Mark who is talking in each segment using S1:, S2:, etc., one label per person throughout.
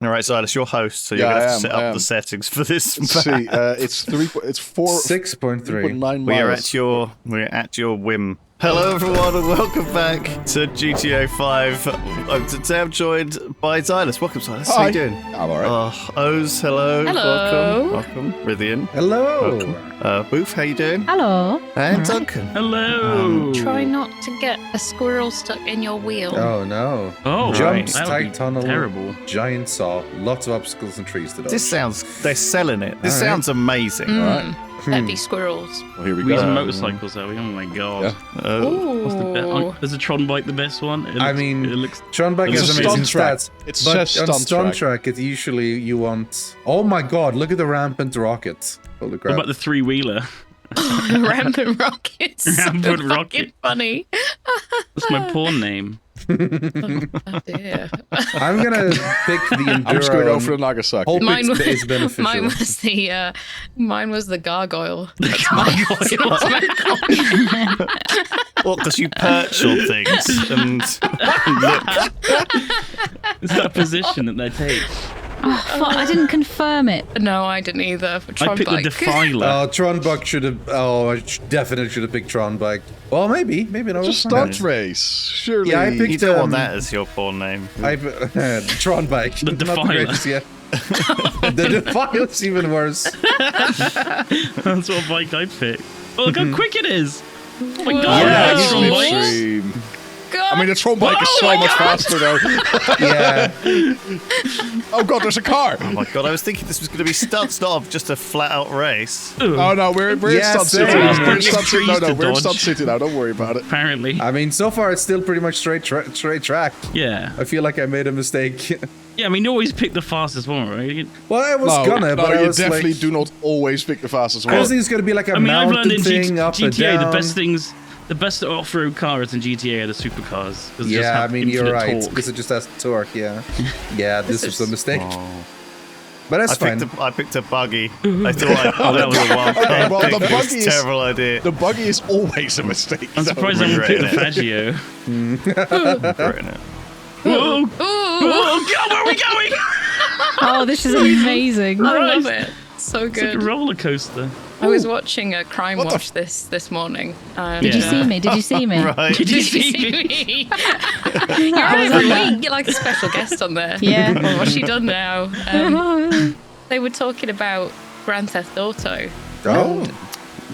S1: All right, Silas, you're host, so you're going to have to set up the settings for this.
S2: Let's see, it's 6.9 miles.
S1: We're at your whim. Hello, everyone, and welcome back to GTA 5. Today I'm joined by Silas. Welcome, Silas.
S2: Hi.
S1: How you doing?
S2: I'm all right.
S1: Oz, hello.
S3: Hello.
S1: Welcome. Rithian.
S4: Hello.
S1: Welcome. Booth, how you doing?
S3: Hello.
S1: And Duncan.
S5: Hello.
S3: Try not to get a squirrel stuck in your wheel.
S4: Oh no.
S5: Oh,
S4: Jumps,
S5: that would
S4: tight
S5: be
S4: tunnel,
S5: terrible.
S4: giant saw, lots of obstacles and trees to dodge.
S1: They're selling it. This
S4: All right.
S1: sounds amazing.
S2: All right.
S3: That'd be squirrels.
S2: Well, here we
S5: We're
S2: go.
S5: using motorcycles, are we? Oh my god.
S2: Yeah.
S5: What's the best? Is a Tron bike the best one? It looks,
S4: Tron bike
S5: It's
S4: has
S5: a
S4: amazing
S2: stunt track.
S4: stats.
S2: It
S4: But
S2: says
S4: on
S2: stunt
S4: stunt
S2: track.
S4: track, it usually you want. Oh my god! Look at the rampant rocket. Holy
S5: what
S4: crap!
S5: about the three-wheeler?
S3: Rampant rockets.
S5: Rampant
S3: so
S5: rocket.
S3: fucking funny.
S5: That's my porn name.
S3: Oh dear.
S4: I'm gonna pick the enduro.
S2: I'm just going to go for the Nagasaki.
S4: Hope
S3: Mine was,
S4: it's beneficial.
S3: mine was the gargoyle.
S1: Well, because you perch on things and look.
S5: It's that position that they take.
S6: Oh, fuck, I didn't confirm it.
S3: No, I didn't either. For
S5: I
S3: Tron
S5: picked
S3: bike.
S5: the Defiler.
S4: Oh, Tron bike should have. Oh, I definitely should have picked Tron bike. Well, maybe not.
S2: It's a stunt race. Surely.
S4: Yeah, I picked
S1: You don't want that as your porn name.
S4: Tron bike.
S5: The
S4: Not
S5: Defiler.
S4: greatest yet. The Defiler's even worse.
S5: That's what bike I picked. Oh, look how quick it is. Oh my
S3: Whoa.
S5: god.
S4: Yeah,
S5: that's Tron
S4: it's
S5: bike.
S2: Extreme.
S3: God.
S2: I mean, the Tron bike is
S5: Oh
S2: so
S5: my
S2: much
S5: God.
S2: faster now.
S4: Yeah.
S2: Oh god, there's a car.
S1: Oh my god, I was thinking this was going to be stunts, not just a flat out race.
S2: Oh no, we're in
S4: Yeah,
S2: Stunt City.
S4: same.
S2: We're in Stunt City. No,
S5: Trees to
S2: we're in
S5: dodge.
S2: Stunt City now. Don't worry about it.
S5: Apparently.
S4: I mean, so far it's still pretty much straight track.
S5: Yeah.
S4: I feel like I made a mistake.
S5: Yeah, I mean, you always pick the fastest one, right?
S4: Well, I was gonna, but I
S2: you
S4: was
S2: definitely
S4: like,
S2: do not always pick the fastest
S4: I
S2: one.
S4: was thinking it's gonna be like a
S5: I mean, I've learned
S4: mountain
S5: in
S4: thing, up and
S5: GTA,
S4: down.
S5: the best off-road cars in GTA are the supercars. 'Cause they just
S4: Yeah, I
S5: have
S4: mean, you're
S5: infinite
S4: right.
S5: torque.
S4: Because it just has torque, yeah. Yeah, this was a mistake.
S1: Oh.
S4: But that's fine.
S1: I picked a buggy. I thought I'd do a wild
S2: Okay,
S1: card
S2: well,
S1: pick,
S2: the
S1: but
S2: buggy
S1: it's
S2: is-
S1: a terrible idea.
S2: The buggy is always a mistake.
S5: I'm surprised I haven't picked the
S1: Regretting
S5: Faggio.
S1: Regretting it.
S5: Whoa!
S3: Ooh.
S5: Whoa! God, where are we going?
S6: Oh, this is amazing.
S3: I love it. So
S5: It's like a
S3: good.
S5: roller coaster.
S3: I was watching a crime
S2: What the
S3: watch this morning.
S6: Did you
S5: Yeah.
S6: see me? Did you see me?
S1: Right.
S5: Did you
S3: Did you
S5: see
S3: see
S5: me?
S3: me?
S6: I
S3: You're on
S6: was
S3: every
S6: on that.
S3: week. You're like a special guest on there.
S6: Yeah.
S3: Oh, what's she done now? They were talking about Grand Theft Auto.
S4: Oh,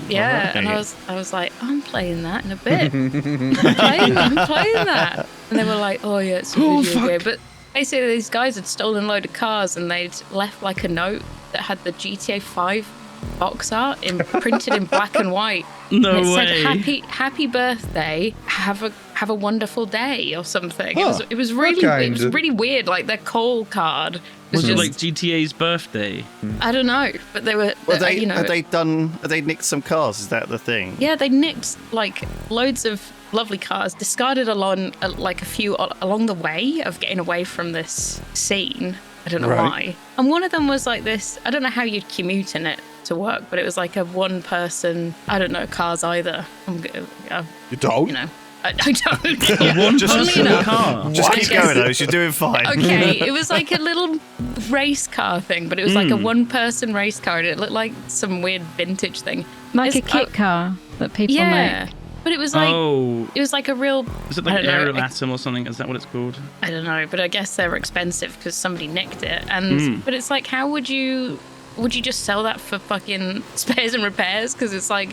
S3: Yeah,
S1: Okay.
S3: and I was like, I'm playing that in a bit. I'm playing that. And they were like, oh yeah, it's a video game. But basically these guys had stolen a load of cars and they'd left like a note that had the GTA 5 box art printed in black and white.
S5: No
S3: And it
S5: way.
S3: said happy birthday, have a wonderful day or something.
S2: Huh.
S3: It was
S4: What kind?
S3: really weird. Like their call card was
S5: Was it
S3: just
S5: like GTA's birthday?
S3: I don't know, but they were
S1: Well, they,
S3: you know
S1: have they nicked some cars? Is that the thing?
S3: yeah, they nicked like loads of lovely cars, discarded like a few along the way of getting away from this scene. I don't know
S2: Right.
S3: why. And one of them was like this. I don't know how you'd commute in it to work, but it was like a one-person. I don't know cars either.
S2: You don't?
S3: You know, I don't. Yeah,
S5: One
S1: Just-
S3: funnily
S5: person
S3: enough.
S5: car.
S1: Just
S3: I
S1: keep
S3: guess-
S1: going, Oz. You're doing fine.
S3: Okay, it was like a little race car thing, but it was like a one-person race car, and it looked like some weird vintage thing.
S6: Like a
S3: It's-
S6: kit car that people
S3: Yeah,
S6: make.
S3: but it was like
S5: Oh,
S3: it was like a real.
S5: is it
S3: I
S5: like
S3: don't know,
S5: Aerial Atom or something? Is that what it's called?
S3: I don't know, but I guess they're expensive because somebody nicked it. And but it's like, how would you just sell that for fucking spares and repairs? Because it's like,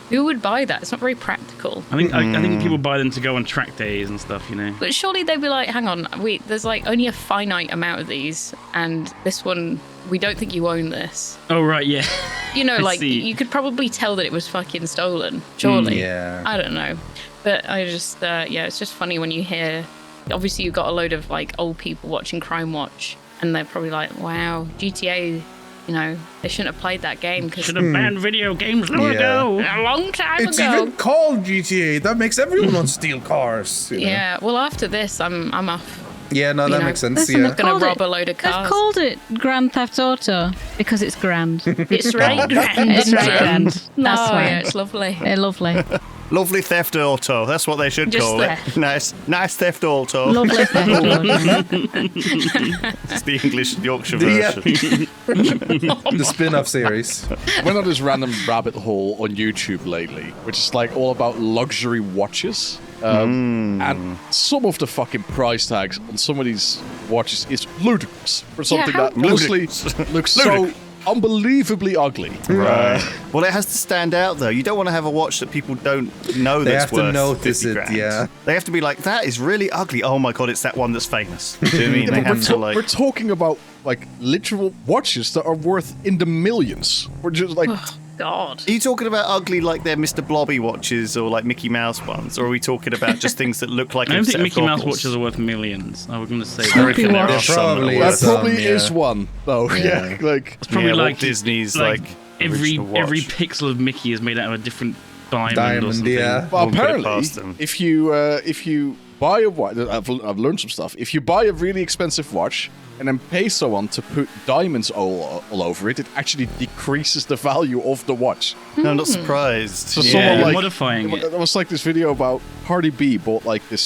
S3: who would buy that? It's not very practical.
S5: I think people buy them to go on track days and stuff, you know.
S3: But surely they'd be like, hang on, there's like only a finite amount of these, and this one, we don't think you own this.
S5: Oh right, yeah.
S3: You know,
S5: I
S3: like
S5: see.
S3: you could probably tell that it was fucking stolen. Surely.
S4: yeah.
S3: I don't know. But I just, it's just funny when you hear, obviously you've got a load of like old people watching Crime Watch and they're probably like, wow, GTA, you know, they shouldn't have played that game because
S5: Should have banned video games long ago.
S3: a long time
S4: It's
S3: ago.
S4: even called GTA. That makes everyone want to steal cars. You know?
S3: Yeah, well after this, I'm off
S4: Yeah, no, that makes sense.
S3: I'm
S4: Yeah.
S3: not going to rob a load of
S6: They've
S3: cars.
S6: called it Grand Theft Auto because it's grand.
S3: It's right grand.
S6: It's right grand.
S3: No,
S6: That's why.
S3: yeah, it's lovely.
S6: They're lovely.
S1: Lovely theft auto. That's what they should
S3: Just
S1: call
S3: theft.
S1: it. Nice theft auto.
S6: Lovely theft auto.
S1: It's the English Yorkshire
S4: Yeah.
S1: version.
S4: The spin-off series.
S2: Went on this random rabbit hole on YouTube lately, which is like all about luxury watches. And some of the fucking price tags on some of these watches is ludicrous for something
S3: how-
S2: that mostly looks so unbelievably ugly.
S1: Right. Well, it has to stand out, though. You don't want to have a watch that people don't know
S4: They
S1: that's
S4: have to
S1: worth
S4: notice
S1: 50
S4: it,
S1: grand.
S4: yeah.
S1: They have to be like, that is really ugly. Oh my god, it's that one that's famous. Do you know what I mean? They have to
S2: We're
S1: like.
S2: talking about like literal watches that are worth in the millions. We're just like
S3: God.
S1: Are you talking about ugly like they're Mr. Blobby watches or like Mickey Mouse ones? Or are we talking about just things that look like
S5: I
S1: a
S5: don't
S1: set
S5: think
S1: of
S5: Mickey Mouse
S1: goggles?
S5: watches are worth millions. I was going to say
S1: I
S5: that.
S1: reckon there are
S4: There
S1: some
S4: probably
S1: that are
S2: that
S4: is
S1: worth-
S4: some,
S2: probably
S4: yeah.
S2: is one though. Yeah, like
S5: It's probably
S1: Yeah,
S5: like
S1: Walt Disney's
S5: like
S1: like
S5: every
S1: original watch.
S5: pixel of Mickey is made out of a different diamond, or
S4: Diamond,
S5: something.
S4: yeah.
S2: well,
S1: Won't put it
S2: apparently,
S1: past them.
S2: if you buy a watch, I've learned some stuff. If you buy a really expensive watch and then pay someone to put diamonds all over it, it actually decreases the value of the watch.
S1: No, I'm not surprised.
S2: So
S1: yeah.
S2: someone
S5: You're
S2: like
S5: modifying it.
S2: There was like this video about Cardi B bought like this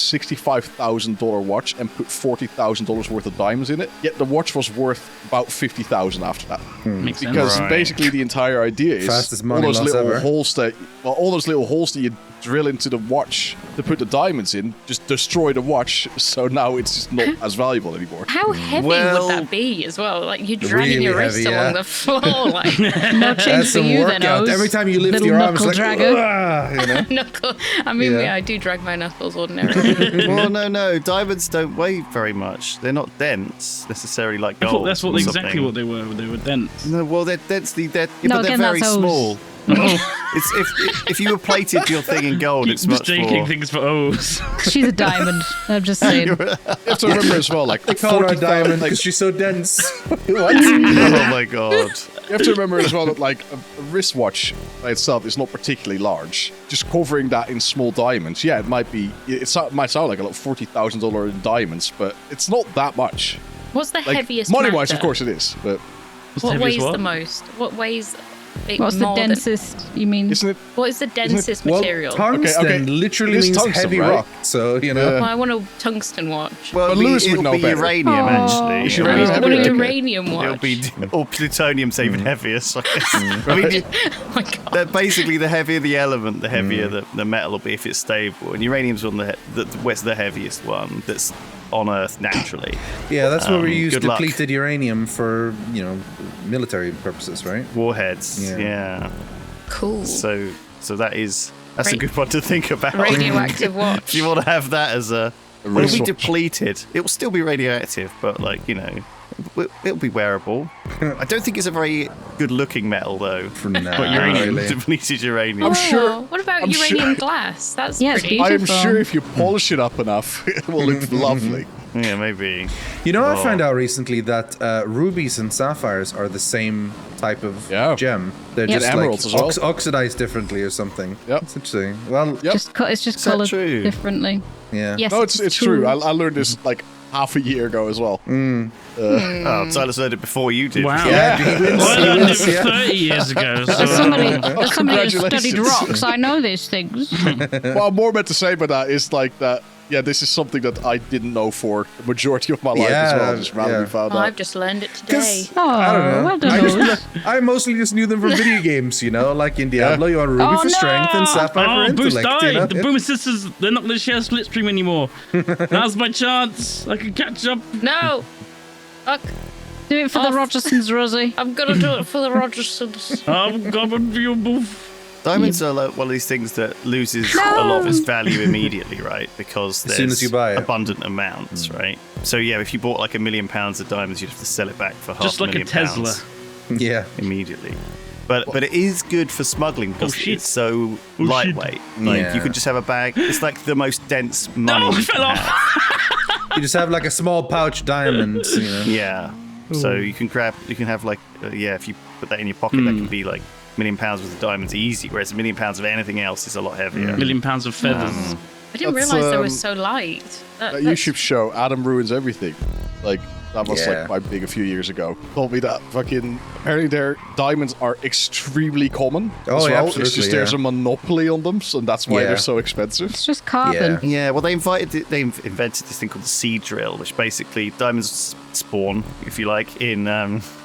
S2: $65,000 watch and put $40,000 worth of diamonds in it. Yet the watch was worth about $50,000 after that.
S5: Makes sense.
S2: Because
S1: Right.
S2: basically the entire idea is
S4: Fastest
S2: all
S4: money
S2: those
S4: loss
S2: little
S4: ever.
S2: holes that all those little holes that you drill into the watch to put the diamonds in just destroy the watch, so now it's just not as valuable anymore.
S3: How heavy
S1: Well-
S3: would that be as well? Like you're dragging
S4: Really
S3: your wrist
S4: heavy,
S3: along
S4: yeah.
S3: the floor, like
S6: No change
S4: That's
S6: for
S4: some
S6: you then,
S4: workout.
S6: Oz.
S4: Every time you lift
S6: Little
S4: your arm, it's
S6: knuckle
S4: like,
S6: dragger.
S4: "Ah," you know?
S3: knuckle. I mean,
S4: Yeah.
S3: yeah, I do drag my knuckles ordinarily.
S1: Well, no. Diamonds don't weigh very much. They're not dense necessarily like
S5: I
S1: gold.
S5: thought that's what
S1: or
S5: exactly
S1: something.
S5: what they were. They were dense.
S1: No, well, they're densely.
S6: No,
S1: but they're
S6: again,
S1: very
S6: that's O's.
S1: small. It's if you were plated your thing in gold, it's much
S5: Mistaking
S1: more.
S5: things for O's.
S6: She's a diamond. I'm just saying.
S2: You have to remember as well, like
S4: They call her a
S2: 40,000
S4: diamond
S2: like,
S4: because she's so dense.
S1: Oh my god!
S2: you have to remember as well that like a wristwatch by itself is not particularly large. Just covering that in small diamonds, yeah, it might be. It might sound like a lot, $40,000 in diamonds, but it's not that much.
S3: What's the
S2: Like
S3: heaviest?
S2: money-wise,
S3: matter?
S2: of course, it is. But
S3: What
S5: Heaviest
S3: weighs
S5: what?
S3: the most? What weighs?
S6: What's the
S3: more than-
S6: densest, you mean?
S2: isn't it?
S3: What is the densest
S4: Well,
S3: material?
S4: tungsten
S2: Okay.
S4: literally
S2: It is
S4: means
S2: tungsten,
S4: heavy
S2: right?
S4: rock. So, you know.
S3: Well, I want a tungsten watch.
S1: Well,
S2: But Lewis would
S1: it'll
S2: know
S1: be
S2: better.
S1: uranium
S6: Oh.
S1: actually.
S2: Is
S1: It'll
S2: uranium
S1: be-
S3: I want a
S2: heavy? Okay.
S3: uranium watch.
S1: It'll be or plutonium's even heavier. So I mean,
S3: Oh my god.
S1: that basically the heavier the element, the heavier the metal will be if it's stable. And uranium's one what's the heaviest one that's on Earth naturally.
S4: Yeah, that's where we use
S1: good luck.
S4: depleted uranium for, military purposes, right?
S1: Warheads.
S4: Yeah.
S1: Yeah.
S3: Cool.
S1: So that's a
S3: Right.
S1: good one to think about.
S3: Radioactive
S1: If
S3: watch.
S1: you want to have that as a, it'll be
S2: wristwatch.
S1: depleted. It will still be radioactive, but it'll be wearable. I don't think it's a very good-looking metal though.
S4: For now,
S5: But uranium.
S4: really.
S1: Depleted uranium.
S2: I'm sure-
S3: Oh, what about
S2: I'm
S3: uranium
S2: sure-
S3: glass? That's
S6: Yeah, it's
S3: pretty.
S6: beautiful.
S2: I am
S6: Beautiful.
S2: sure if you polish it up enough, it will look lovely.
S1: Yeah, maybe.
S4: You know, I
S1: Oh.
S4: found out recently that rubies and sapphires are the same type of
S2: Yeah.
S4: gem. They're
S6: Yep.
S4: just
S2: Emeralds
S4: like
S2: as well.
S4: oxidized differently or something.
S2: Yep.
S4: That's interesting. Well,
S2: Yep.
S6: It's just
S1: Is that
S6: coloured
S1: true?
S6: differently.
S4: yeah.
S6: Yes,
S2: No, it's true. I learned this like half a year ago as well.
S1: Oh, Tyler's heard it before you did.
S5: Wow.
S4: Yeah, he wins,
S5: Well,
S4: he
S5: I learned it
S4: wins, yeah.
S5: 30 years ago. So,
S6: As somebody who studied
S2: Congratulations.
S6: rocks, I know these things.
S2: What I'm more meant to say by that is like that. Yeah, this is something that I didn't know for the majority of my life as well. I just randomly found
S3: Oh,
S2: out.
S3: I've just learned it today.
S6: Oh,
S4: I don't know.
S6: well done, Oz.
S4: I mostly just knew them from video games, like in Diablo, you want ruby
S6: Oh,
S4: for strength and
S6: no!
S4: sapphire
S5: Oh,
S4: for
S5: Bruce
S4: intellect.
S5: died.
S4: You know?
S5: The Boomer Sisters, they're not going to share Slipstream anymore. Now's my chance. I can catch up.
S3: No. Fuck.
S6: Do it for the
S3: Oh.
S6: Rogersons, Rosie.
S3: I'm gonna do it for the Rogersons.
S5: I'm going to you both.
S1: Diamonds are like one of these things that loses a lot of its value immediately, right? Because there's
S4: As soon as you buy it.
S1: abundant amounts, right? So yeah, if you bought like £1 million of diamonds, you'd have to sell it back for
S5: Just like a
S1: £500,000
S5: Tesla.
S4: Yeah.
S1: immediately. But it is good for smuggling because
S5: shit.
S1: it's so
S5: Oh,
S1: lightweight. Like
S4: Yeah.
S1: you could just have a bag. It's like the most dense money.
S5: No, I
S1: you
S5: fell
S1: can
S5: off.
S1: have.
S4: You just have like a small pouch diamond,
S1: Yeah. So you can have like if you put that in your pocket, that can be like £1 million worth of diamonds easy. Whereas £1 million of anything else is a lot heavier.
S5: £1 million of feathers.
S3: I didn't
S2: That's,
S3: realize they were so light.
S2: That
S3: That's-
S2: YouTube show, Adam Ruins Everything. Like, that was
S4: Yeah.
S2: like my big a few years ago. Told me that fucking apparently their diamonds are extremely common
S4: Oh,
S2: as
S4: yeah,
S2: well.
S4: absolutely,
S2: It's just there's
S4: yeah.
S2: a monopoly on them, so that's why
S4: Yeah.
S2: they're so expensive.
S6: It's just carbon.
S4: Yeah.
S1: Yeah, well, they invented this thing called the seed drill, which basically diamonds spawn, if you like, in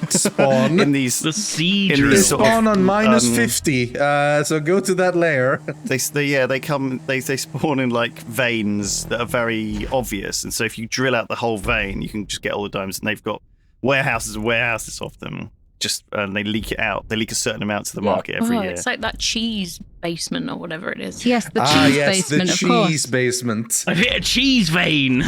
S4: Spawn.
S1: in these.
S5: The siege.
S1: In
S4: They
S1: these sort of,
S4: spawn on minus
S1: um,
S4: 50, so go to that layer.
S1: they spawn in like veins that are very obvious, and so if you drill out the whole vein, you can just get all the diamonds, and they've got warehouses and warehouses of them. And they leak it out. They leak a certain amount to the market every year.
S3: It's like that cheese basement or whatever it is.
S6: Yes, the cheese
S4: yes,
S6: basement,
S4: the
S6: of course.
S4: cheese basement.
S5: I've hit a cheese vein.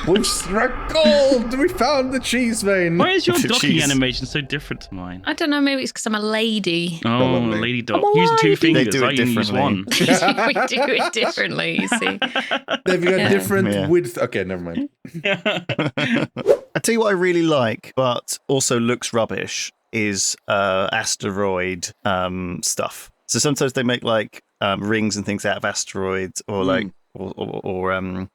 S4: We've struck gold! We found the cheese vein!
S5: Why is your
S1: The
S5: docking
S1: cheese.
S5: animation so different to mine?
S3: I don't know, maybe it's because I'm a lady.
S5: Oh,
S4: Probably.
S5: lady doc.
S6: I'm a
S5: Using two
S6: lady.
S5: fingers.
S1: They do it
S5: I can use
S1: differently.
S5: one.
S3: We do it differently, you see.
S4: They've got
S3: Yeah.
S4: different
S1: Yeah.
S4: width. Okay, never mind.
S1: I tell you what I really like, but also looks rubbish, is asteroid stuff. So sometimes they make like rings and things out of asteroids, or like, or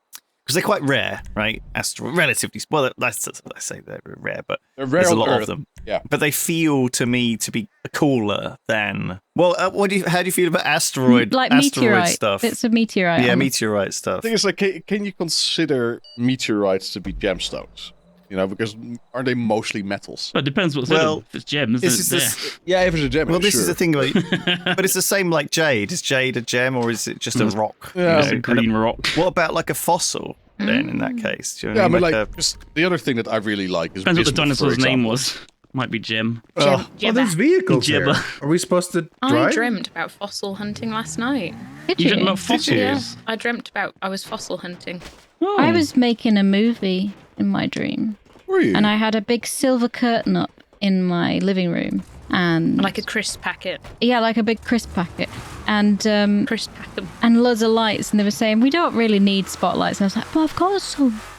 S1: because they're quite rare, right? Relatively, well, that's I say they're rare, but
S2: They're rare
S1: there's a
S2: on
S1: lot
S2: Earth.
S1: of them.
S2: Yeah.
S1: But they feel to me to be cooler than. Well, how do you feel about asteroid
S6: Like
S1: asteroid
S6: meteorite.
S1: stuff?
S6: It's a meteorite.
S1: Yeah,
S6: on-
S1: meteorite stuff.
S2: The thing is, like, can you consider meteorites to be gemstones? You know, because aren't they mostly metals?
S5: But it depends what
S1: Well,
S5: sort of, if it's gems.
S1: This
S5: Isn't
S1: is
S5: it?
S1: this.
S2: Yeah, if it's a gem.
S1: Well, this
S2: sure.
S1: is the thing about, but it's the same like jade. Is jade a gem or is it just a rock?
S2: Yeah.
S5: It's a
S1: And
S5: green rock.
S1: what about like a fossil then? In that case, do you know
S2: Yeah, I
S1: what
S2: mean,
S1: I
S2: like, just the other thing that I really like is
S5: Depends what the
S2: bismuth, for
S5: dinosaur's name
S2: example.
S5: was. Might be Gem.
S4: Oh, there's vehicles here.
S5: Jibber.
S4: Are we supposed to
S3: I
S4: drive?
S3: dreamt about fossil hunting last night.
S6: Did
S5: You
S6: you?
S5: dreamt about fossils?
S3: Yeah, I dreamt about I was fossil hunting.
S5: Oh.
S6: I was making a movie in my dream,
S2: Were you?
S6: and I had a big silver curtain up in my living room, and
S3: Like a crisp packet.
S6: yeah, like a big crisp packet, and
S3: Crisp packet.
S6: and loads of lights, and they were saying we don't really need spotlights, and I was like, well,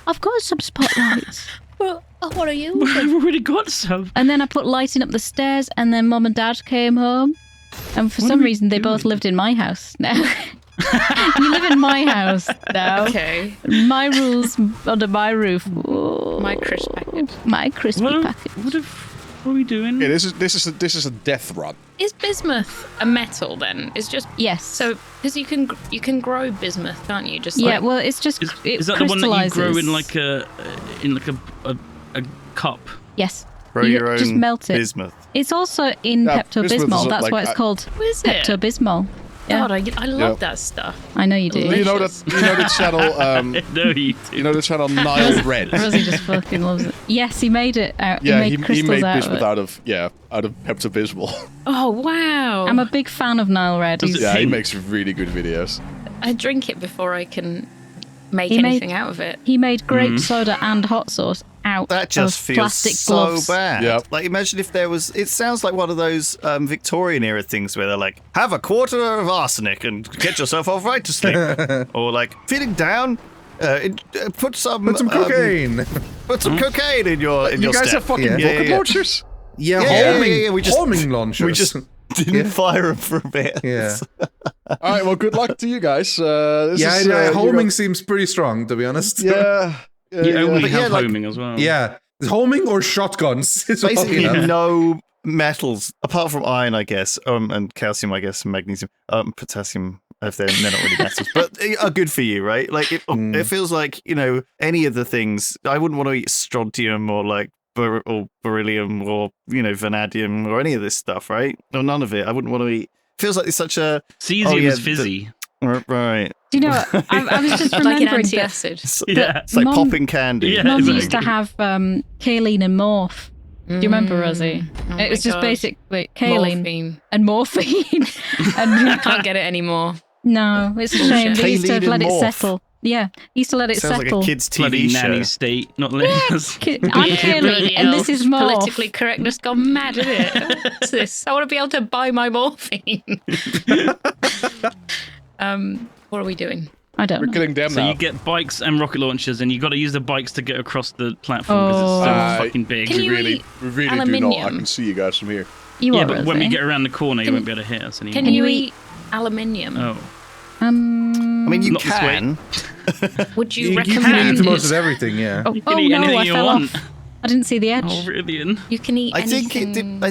S6: I've got some spotlights.
S3: Well, what are you?
S5: I've already got some.
S6: And then I put lighting up the stairs, and then Mum and Dad came home, and for some reason they both lived in my house now. You live in my house now.
S3: Okay.
S6: My rules under my roof. Whoa.
S3: My crisp packet.
S6: My crispy
S5: What
S6: packet.
S5: are we doing?
S2: Okay, this is a death run.
S3: Is bismuth a metal then? It's just
S6: Yes.
S3: so because you can grow bismuth, can't you? Just
S6: Yeah,
S3: like,
S6: well, it's just it
S5: Is that the one that you grow
S6: crystallizes.
S5: in like a cup?
S6: Yes.
S1: Grow
S6: You
S1: your own
S6: just melt it.
S1: bismuth.
S6: It's also in
S2: Yeah,
S6: Pepto
S2: bismuth is
S6: Bismol. That's
S2: like
S6: why it's called
S3: What is it?
S6: Pepto Bismol. Yeah,
S3: God, I love
S2: Yeah.
S3: that stuff.
S6: I know you do.
S3: Delicious.
S2: You know the channel
S5: No, you do.
S2: you know the channel Nile Red.
S6: Rosie just fucking loves it. Yes, he made it out.
S2: Yeah,
S6: he
S2: he
S6: made crystals
S2: made
S6: out of
S2: bismuth
S6: it.
S2: out of Pepto Bismol.
S3: Oh wow!
S6: I'm a big fan of Nile Red.
S5: Does
S6: He's-
S5: it-
S2: Yeah, he
S5: Pink.
S2: makes really good videos.
S3: I drink it before I can make
S6: He made-
S3: anything out of it.
S6: He made grape soda and hot sauce out
S1: That just
S6: of
S1: feels
S6: plastic
S1: so
S6: gloves.
S1: bad.
S2: Yep.
S1: Like, imagine if there was. It sounds like one of those Victorian era things where they're like, have a quarter of arsenic and get yourself off right to sleep. Or like, feeling down, put some
S4: cocaine.
S1: Put some cocaine in your
S2: You guys
S1: step.
S2: have fucking
S4: Yeah.
S2: rocket launchers?
S4: Yeah,
S1: Yeah,
S4: homing,
S1: yeah, we just-
S4: homing launchers.
S1: We just didn't fire them for a bit.
S4: yeah,
S2: All right, well, good luck to you guys. This
S4: yeah.
S2: is, you
S4: Homing
S2: got-
S4: seems pretty strong, to be honest.
S2: Yeah.
S5: You only
S1: But yeah,
S5: have
S1: like-
S5: homing as well.
S4: yeah. Homing or shotguns. Is all,
S1: Basically,
S4: you know.
S1: no metals apart from iron, I guess, and calcium, I guess, and magnesium, potassium. If they're not really metals, but they are good for you, right? Like it feels like any of the things. I wouldn't want to eat strontium or like or beryllium or vanadium or any of this stuff, right? No, none of it. I wouldn't want to eat. Feels like it's such a
S5: Cesium
S1: yeah,
S5: is fizzy.
S1: right.
S6: Do you know what? I was just
S3: Like an
S6: remembering that
S3: antacid.
S5: Yeah.
S1: It's like
S6: Mum-
S1: popping candy.
S5: Yeah.
S6: Mum
S5: exactly.
S6: used to have kaolin and morph. Do you remember, Rosie?
S3: Oh
S6: It was
S3: my
S6: just
S3: God.
S6: basically kaolin
S3: Morphine.
S6: and morphine. and
S3: Can't get it anymore.
S6: no, it's a shame. They used to
S1: Kaolin
S6: let
S1: and
S6: it
S1: morph.
S6: settle. Yeah, he used to let it
S1: Sounds
S6: settle.
S1: like a kid's
S5: Bloody
S1: TV
S5: nanny
S1: show.
S5: state, not letting us.
S6: I'm kaolin, and this is morph.
S3: Politically correctness gone mad, isn't it? What's this? I want to be able to buy my morphine. What are we doing?
S6: I don't
S2: We're
S6: know.
S2: killing them
S5: So
S2: now.
S5: you get bikes and rocket launchers, and you got to use the bikes to get across the platform because
S6: Oh.
S5: it's so fucking big.
S3: Can you
S2: we
S3: eat
S2: really do not. I
S3: aluminium?
S2: can see you guys from here.
S6: You
S5: Yeah,
S6: are,
S5: but when we
S6: Rosie.
S5: get around the corner, you won't be able to hit us anymore.
S3: Can you eat aluminium?
S5: Oh,
S1: I mean, you
S5: Not this way.
S1: can.
S3: Would you
S4: You can
S3: recommend
S4: eat most of everything, yeah.
S3: Oh,
S5: You can
S6: Oh
S5: eat
S6: no,
S5: anything
S6: I
S5: you
S6: fell
S5: want.
S6: off. I didn't see the edge.
S5: Oh, brilliant.
S3: you can eat
S1: I think
S3: anything?
S1: I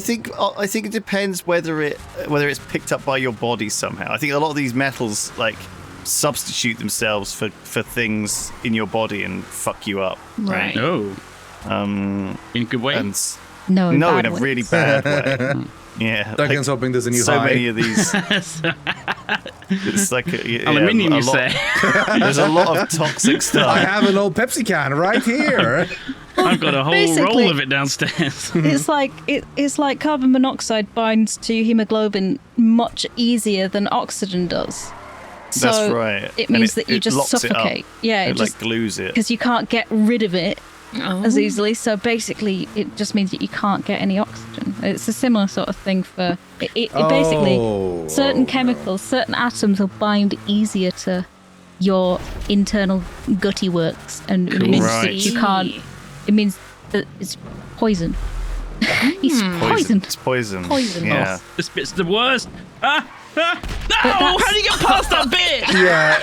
S1: think it depends whether it's picked up by your body somehow. I think a lot of these metals like substitute themselves for things in your body and fuck you up.
S3: Right.
S5: No.
S1: Um,
S5: In a good way.
S1: and
S6: No,
S1: no,
S6: bad
S1: in a
S6: way.
S1: really bad way. Yeah,
S4: Duncan's hoping there's a new
S1: so
S4: high.
S1: many of these. It's like
S5: Aluminium,
S1: a
S5: you
S1: lot-
S5: say?
S1: There's a lot of toxic
S4: I
S1: stuff.
S4: have an old Pepsi can right here.
S5: I've got a whole
S6: Basically-
S5: roll of it downstairs.
S6: It's like it's like carbon monoxide binds to hemoglobin much easier than oxygen does. So
S1: That's right.
S6: It
S1: And
S6: means that you
S1: it
S6: just
S1: locks it up.
S6: suffocate. Yeah,
S1: It
S6: it
S1: like
S6: just
S1: glues it.
S6: because you can't get rid of it
S3: Oh.
S6: as easily. So basically, it just means that you can't get any oxygen. It's a similar sort of thing for it basically
S4: Oh,
S6: certain
S4: no.
S6: chemicals, certain atoms will bind easier to your internal gutty works, and it means
S1: Right.
S6: that you can't. It means that it's poison. It's poison.
S1: It's poison.
S3: Poison.
S1: Yeah.
S5: This bit's the worst. No!
S6: that's-
S5: How do you get past that bit?
S4: Yeah.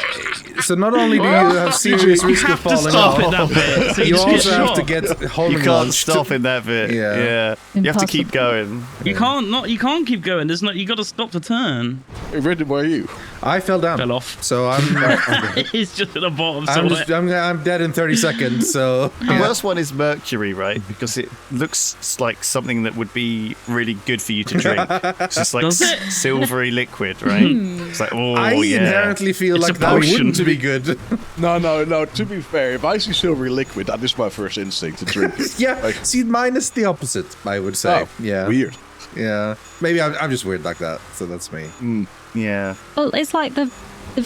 S4: So not only do you have serious
S5: You
S4: risk of
S5: have to
S4: falling
S5: stop
S4: off,
S5: at that bit. So
S4: you
S5: just get
S4: also have
S5: shot.
S4: to get homing
S1: You can't
S4: launched.
S1: stop in that bit.
S4: Yeah.
S1: You have to keep
S6: Impossible.
S1: going.
S5: You can't keep going. There's not. You got to stop the turn.
S2: Hey, Brendan, where are you?
S4: I fell down.
S5: Fell off.
S4: So I'm
S5: It's just at the bottom.
S4: I'm,
S5: somewhere.
S4: I'm dead in 30 seconds. So
S1: The worst one is mercury, right? Because it looks like something that would be really good for you to drink. It's just like
S5: Does it?
S1: silvery liquid, right? It's like, oh,
S4: I
S1: yeah.
S4: inherently feel
S5: It's
S4: like
S5: a
S4: that
S5: potion.
S4: wouldn't be good.
S2: No. To be fair, if I see silvery liquid, that is my first instinct to drink it.
S4: Yeah.
S2: Like,
S4: See, mine is the opposite. I would say.
S2: oh,
S4: Yeah.
S2: Weird.
S4: Yeah. Maybe I'm just weird like that. So that's me.
S1: Yeah.
S6: Well, it's like the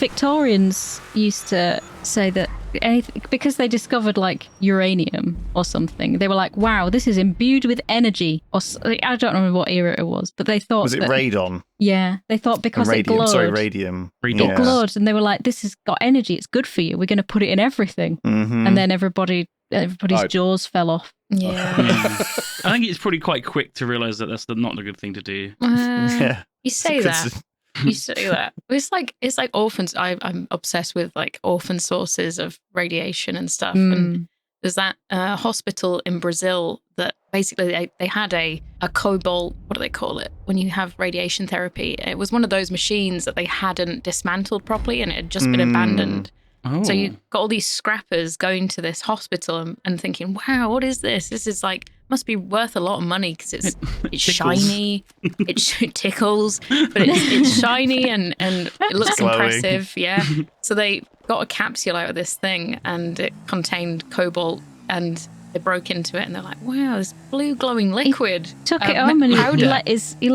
S6: Victorians used to say that anything, because they discovered like uranium or something, they were like, "Wow, this is imbued with energy." Or I don't remember what era it was, but they thought
S1: Was it
S6: that,
S1: radon?
S6: Yeah, they thought because it
S1: Radium.
S6: glowed.
S1: Sorry, radium.
S5: Radium.
S6: It glowed, and they were like, "This has got energy. It's good for you. We're going to put it in everything."
S1: Mm-hmm.
S6: And then everybody's
S2: Right.
S6: jaws fell off.
S3: Yeah.
S5: Yeah. I think it's probably quite quick to realise that that's not a good thing to do.
S1: Yeah.
S3: You say that. You say that. It's like orphans. I'm obsessed with like orphan sources of radiation and stuff. And there's that hospital in Brazil that basically they had a cobalt. What do they call it when you have radiation therapy? It was one of those machines that they hadn't dismantled properly and it had just been abandoned.
S5: Oh.
S3: So you got all these scrappers going to this hospital and thinking, wow, what is this? This is like, must be worth a lot of money because it's
S5: tickles.
S3: shiny, it tickles, but it's shiny and it looks
S1: Glowing.
S3: impressive. Yeah. So they got a capsule out of this thing and it contained cobalt and they broke into it and they're like, wow, this blue glowing liquid.
S6: Took it home and he
S3: powder.
S6: let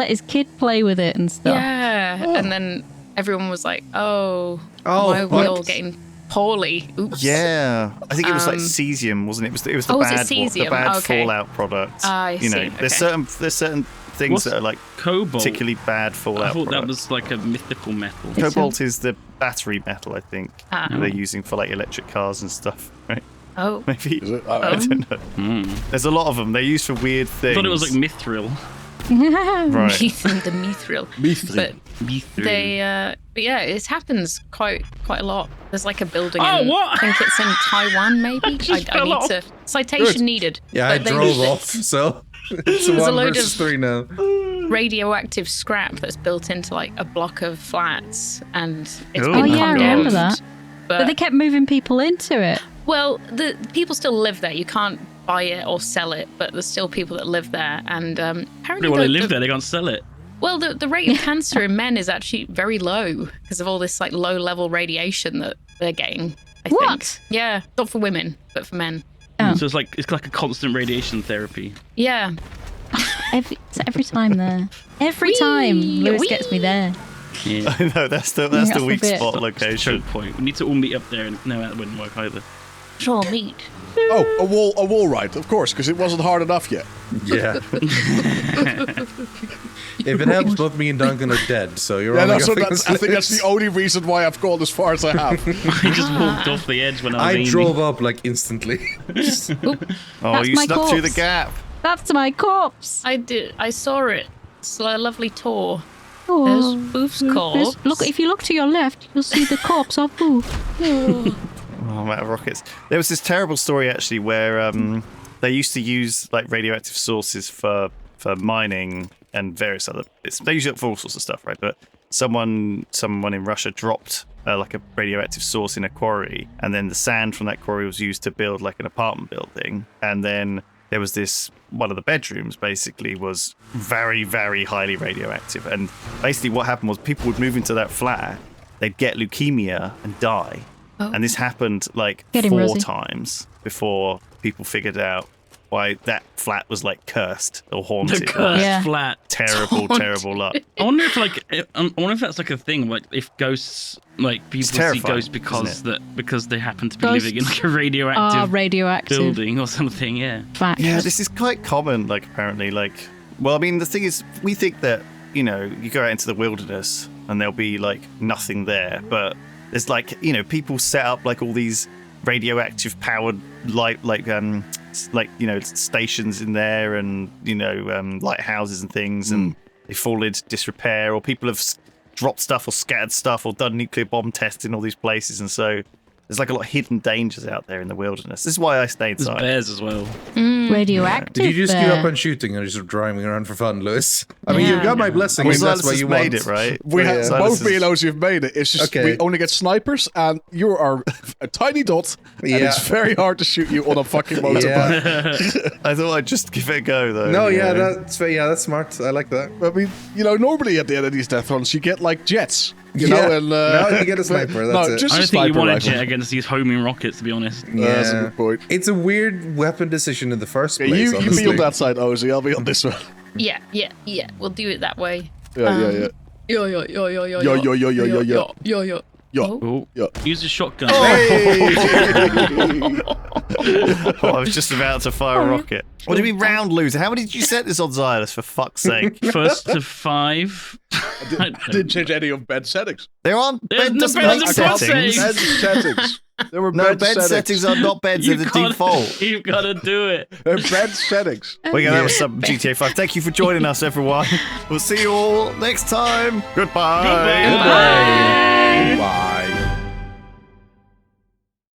S6: his kid play with it and stuff.
S3: Yeah. And then everyone was like, oh,
S4: Oh,
S3: why are we
S4: what?
S3: all getting poorly? Oops.
S1: Yeah, I think it was like cesium, wasn't it? It was the
S3: Oh, was it
S1: bad
S3: cesium?
S1: the bad
S3: Okay.
S1: fallout product.
S3: I
S1: you know,
S3: see,
S1: there's
S3: okay.
S1: certain things
S5: What's
S1: that are like
S5: Cobalt.
S1: particularly bad
S5: I
S1: fallout
S5: thought that
S1: products.
S5: was like a mythical metal.
S6: It's
S1: Cobalt is the battery metal, I think,
S3: Ah.
S1: that they're using for like electric cars and stuff, right?
S3: Oh.
S1: Maybe.
S2: Is it?
S1: I don't know. There's a lot of them. They're used for weird
S5: I
S1: things.
S5: thought it was like mithril.
S1: right.
S3: The mithril. But
S5: Mithril.
S3: they, but yeah, it happens quite a lot. There's like a building.
S5: Oh,
S3: in,
S5: what?
S3: I think it's in Taiwan, maybe.
S5: just
S3: I
S5: fell
S3: need
S5: off.
S3: to citation
S2: Good.
S3: needed.
S4: Yeah, I
S3: But they-
S4: drove off. So it's
S3: There's a
S4: 1
S3: load
S4: versus
S3: of-
S4: 3 now.
S3: Radioactive scrap that's built into like a block of flats, and it's
S5: Oh,
S3: been
S6: yeah, I
S3: condemned.
S6: remember that. But they kept moving people into it.
S3: Well, the people still live there. You can't buy it or sell it, but there's still people that live there. And apparently,
S5: Well, they
S3: the-
S5: live there. They can't sell it.
S3: Well, the rate of cancer in men is actually very low because of all this like low level radiation that they're getting. I think.
S6: What?
S3: Yeah, not for women, but for men.
S6: Oh.
S5: So it's like a constant radiation therapy.
S3: Yeah.
S6: Every time there. Every time Lewis gets me there.
S5: Yeah.
S1: I know that's the
S6: That's the
S1: weak
S6: bit.
S1: spot
S5: Choke
S1: location.
S5: point. We need to all meet up there, and no, that wouldn't work either.
S3: Sure, meat.
S2: Oh, a wall ride, of course, because it wasn't hard enough yet.
S4: Yeah. If it helps, both me and Duncan are dead. So you're
S2: Yeah,
S4: only
S2: so
S4: got
S2: I think that's the only reason why I've gone as far as I have.
S5: I just walked off the edge when I was
S4: I
S5: aiming.
S4: drove up like instantly.
S1: Oh,
S6: That's
S1: you
S6: my
S1: snuck through the
S6: corpse.
S1: gap.
S6: That's my corpse.
S3: I did. I saw it. It's a lovely tour. There's Boof's corpse.
S6: Look, if you look to your left, you'll see the corpse of Boof.
S1: Oh, I'm out of rockets. There was this terrible story actually where they used to use like radioactive sources for mining and various other bits. They use it for all sorts of stuff, right? But someone in Russia dropped like a radioactive source in a quarry, and then the sand from that quarry was used to build like an apartment building. And then there was this, one of the bedrooms basically was very, very highly radioactive. And basically what happened was people would move into that flat, they'd get leukemia and die.
S3: Oh.
S1: And this happened like
S6: Get him,
S1: 4
S6: Rosie.
S1: times before people figured out why that flat was like cursed or haunted.
S5: The cursed
S6: Yeah.
S5: flat.
S1: Terrible, terrible luck.
S5: I wonder if that's like a thing, like if ghosts, like people see
S1: terrifying,
S5: ghosts
S1: isn't
S5: because they happen to be
S6: Ghosts
S5: living in like a radioactive
S6: Radioactive.
S5: building or something. Yeah.
S6: Fact.
S1: Yeah, this is quite common, like apparently. Like, well, I mean, the thing is, we think that, you know, you go out into the wilderness and there'll be like nothing there, but there's like, you know, people set up like all these radioactive powered like you know, stations in there, and you know, lighthouses and things, and they fall into disrepair, or people have dropped stuff or scattered stuff or done nuclear bomb tests in all these places, and so there's like a lot of hidden dangers out there in the wilderness. This is why I stay
S5: There's
S1: inside.
S5: bears as well.
S6: Radioactive.
S4: Did you just give
S6: bear.
S4: up on shooting and just driving around for fun, Lewis? I mean, you've got my blessing.
S1: Well,
S4: and that's
S1: Silas
S4: what
S1: has
S4: you
S1: made
S4: want.
S1: it, right?
S2: We have
S1: Silas
S2: both me
S1: is-
S2: and Ozzy have made it. It's just
S4: Okay.
S2: we only get snipers, and you are a tiny dot, and
S4: Yeah.
S2: it's very hard to shoot you on a fucking motorbike.
S4: Yeah.
S1: I thought I'd just give it a go, though.
S4: No,
S1: you
S4: yeah,
S1: know.
S4: that's smart. I like that.
S2: I mean, you know, normally at the end of these death runs, you get like jets, you
S4: Yeah.
S2: know, and
S4: Now you get a sniper, that's
S2: no,
S4: it.
S2: just
S5: I
S2: a
S5: don't think you
S2: sniper
S5: want to
S2: rifle.
S5: jet against these homing rockets, to be honest.
S2: That's a good point.
S4: It's a weird weapon decision in the first
S2: Okay,
S4: place.
S2: you be
S4: honestly.
S2: on that side, Ozzy. I'll be on this one.
S3: Yeah. We'll do it that way.
S2: Yeah.
S3: Yo.
S2: Yo. Yo.
S5: Oh,
S2: Yeah.
S5: use a shotgun.
S1: Oh, I was just about to fire a rocket. What do you mean round loser? How many did you set this on, Silas, for fuck's sake?
S5: First to 5.
S2: I didn't change any of bed settings.
S1: There aren't
S5: There's
S1: bed
S5: no
S1: doesn't
S5: bed
S1: make
S5: settings.
S1: settings.
S2: Bed settings. There were
S1: No, bed settings are not beds, they're the default.
S5: You've got to do it.
S2: They're bed settings.
S1: Well, yeah, that was some GTA 5. Thank you for joining us, everyone. We'll see you all next time. Goodbye.
S5: Goodbye.
S2: Bye.